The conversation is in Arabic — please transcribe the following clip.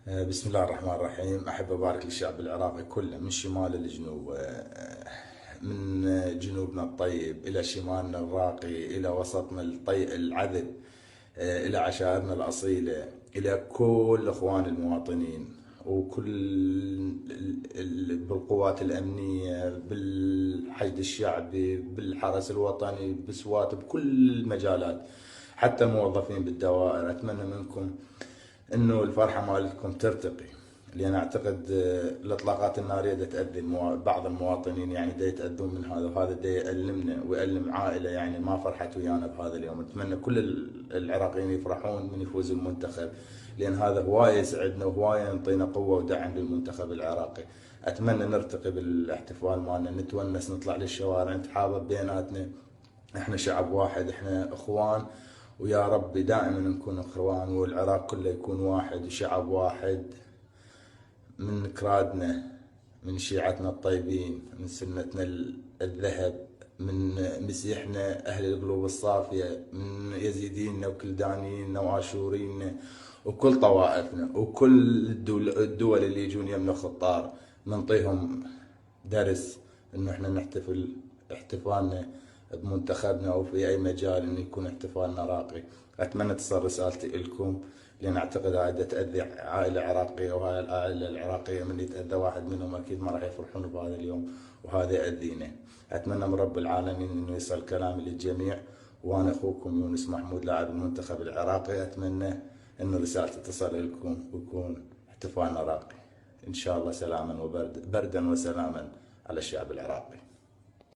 بسم الله الرحمن الرحيم. أحب أبارك للشعب العراقي كله من شمال لجنوب، من جنوبنا الطيب إلى شمالنا الراقي، إلى وسطنا العذب، إلى عشائرنا الأصيلة، إلى كل إخوان المواطنين وكل بالقوات الأمنية، بالحشد الشعبي، بالحرس الوطني، بسوات، بكل المجالات، حتى الموظفين بالدوائر. أتمنى منكم انه الفرحه مالتكم ترتقي، لان اعتقد الاطلاقات الناريه دا تاذي بعض المواطنين، يعني دا يتاذون من هذا، وهذا دا يألمنا ويألم عائله يعني ما فرحت ويانا بهذا اليوم. نتمنى كل العراقيين يفرحون من يفوز المنتخب، لان هذا هوايه يسعدنا وهوايه يعطينا قوه ودعم للمنتخب العراقي. اتمنى نرتقي بالاحتفال مالنا، نتونس، نطلع للشوارع، نتحابب بيناتنا. احنا شعب واحد، احنا اخوان، ويا رب دائما نكون اخوان، والعراق كله يكون واحد وشعب واحد. من كرادنا، من شيعتنا الطيبين، من سنتنا الذهب، من مسيحنا اهل القلوب الصافيه، من يزيديننا وكلدانييننا واشوريننا وكل طوائفنا وكل الدول اللي يجون يمنا خطار، ننطيهم درس انه احنا نحتفل احتفالنا بمنتخبنا، او في اي مجال انه يكون احتفالنا راقي. اتمنى تصل رسالتي لكم، لان اعتقد هاي تاذي عائله عراقيه، وهاي العائله العراقيه من يتاذى واحد منهم اكيد ما راح يفرحون بهذا اليوم، وهذا ياذينا. اتمنى من رب العالمين انه يصل كلامي للجميع. وانا اخوكم يونس محمود لاعب المنتخب العراقي، اتمنى انه رسالتي تصل لكم ويكون احتفالنا راقي ان شاء الله. سلاما بردا وسلاما على الشعب العراقي.